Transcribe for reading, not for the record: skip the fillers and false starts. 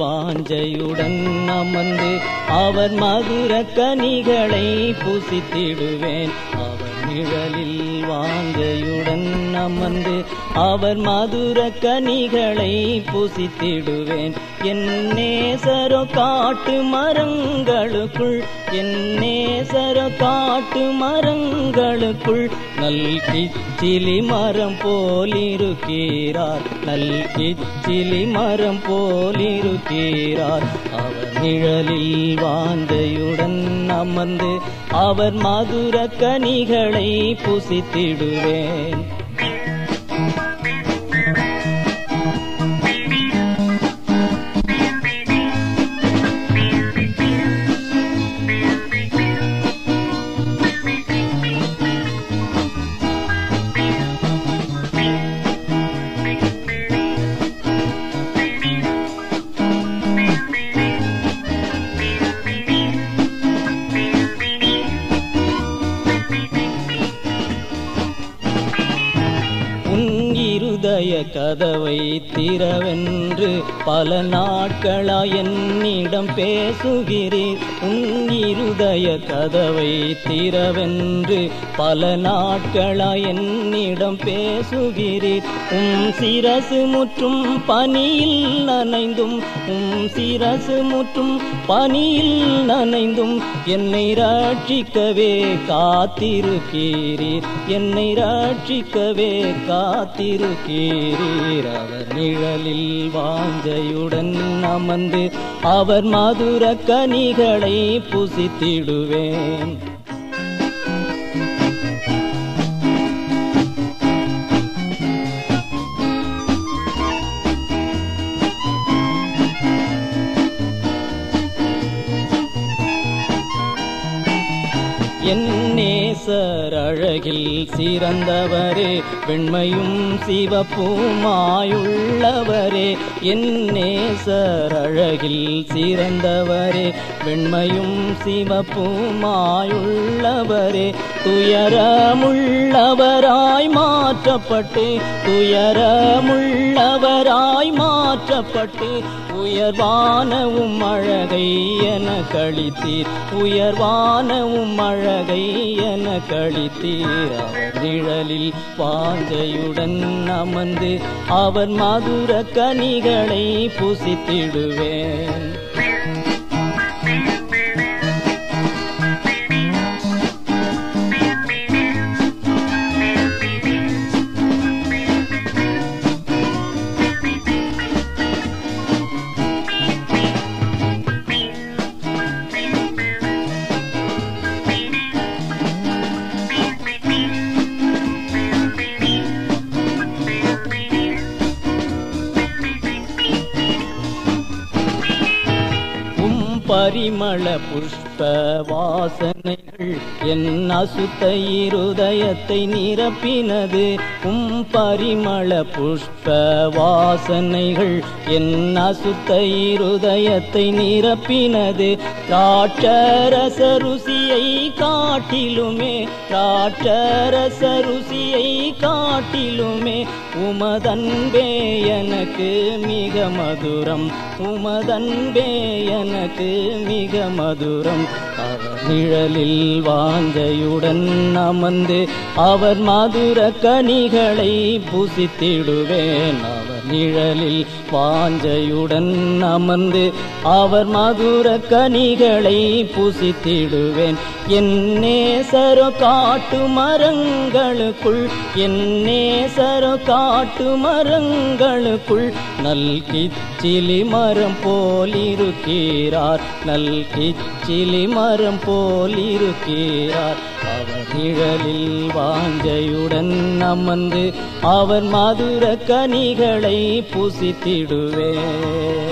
வாஞ்சையுடன் அமர்ந்து அவர் மதுர கனிகளை புசித்திடுவேன். அவர் நிழலில் வாஞ்சையுடன் அமர்ந்து அவர் மதுர கனிகளை புசித்திடுவேன். என் நேசரோ காட்டு மரங்களுக்குள், என் நேசரோ காட்டு மரங்களுக்குள் நல் கிச்சிலி மரம் போலிருக்கிறார், நல் கிச்சிலி மரம் போலிருக்கிறார். அவர் நிழலில் வாஞ்சையுடன் அமர்ந்து அவர் மதுர கனிகளை புசித்திடுவேன். இருதய கதவை திறவென்று பல நாட்களாய் என்னிடம் பேசுகிறீர். உன் இருதய கதவை திறவென்று பல நாட்களாய் என்னிடம் பேசுகிறீர். சிரசு முற்றும் பனியில் நனைந்தும், சிரசு முற்றும் பனியில் நனைந்தும் என்னை ரட்சிக்கவே காத்திருக்கிறீர், என்னை ரட்சிக்கவே காத்திருக்கிறீர். அவர் நிழலில் வாஞ்சையுடன் அமர்ந்து அவர் மதுர கனிகளை புசித்திடுவேன். என் நேசர் அழகில் சிறந்தவரே, வெண்மையும் சிவப்புமாயுள்ளவரே. என் நேசர் அழகில் சிறந்தவரே, வெண்மையும் சிவப்புமாயுள்ளவரே. துயரமுள்ளவராய் மாற்றப்பட்டு, துயரமுள்ளவராய் மாற்றப்பட்டு உயர்வானவும் அழகை என கழித்தீர், உயர்வானவும் அழகை என கழித்தீர். அவர் நிழலில் வாஞ்சையுடன் அமர்ந்து அவர் மதுர கனிகளை புசித்திடுவேன். பரிமள புஷ்ப வாசனைகள் என் அசுத்த இருதயத்தை நிரப்பினது. பரிமள புஷ்ப வாசனைகள் என் அசுத்த இருதயத்தை நிரப்பினது. திராட்சரச ருசியை காட்டிலுமே, திராட்சரச ருசியை காட்டிலுமே உமதன்பே எனக்கு மிக மதுரம், உமதன்பே எனக்கு மிக மதுரம். அவர் நிழலில் வாஞ்சையுடன் அமர்ந்து அவர் மதுர கனிகளை புசித்திடுவேன். அவர் நிழலில் வாஞ்சையுடன் அமர்ந்து அவர் மதுர கனிகளை புசித்திடுவேன். என் நேசரோ காட்டு மரங்களுக்குள், என் நேசரோ காட்டு மரங்களுக்குள் நல் கிச்சிலி மரம் போலிருக்கிறார், நல் கிச்சிலி மரம் போலிருக்கிறார். அவர் நிழலில் வாஞ்சையுடன் அமர்ந்து அவர் மதுர கனிகளை புசித்திடுவேன்.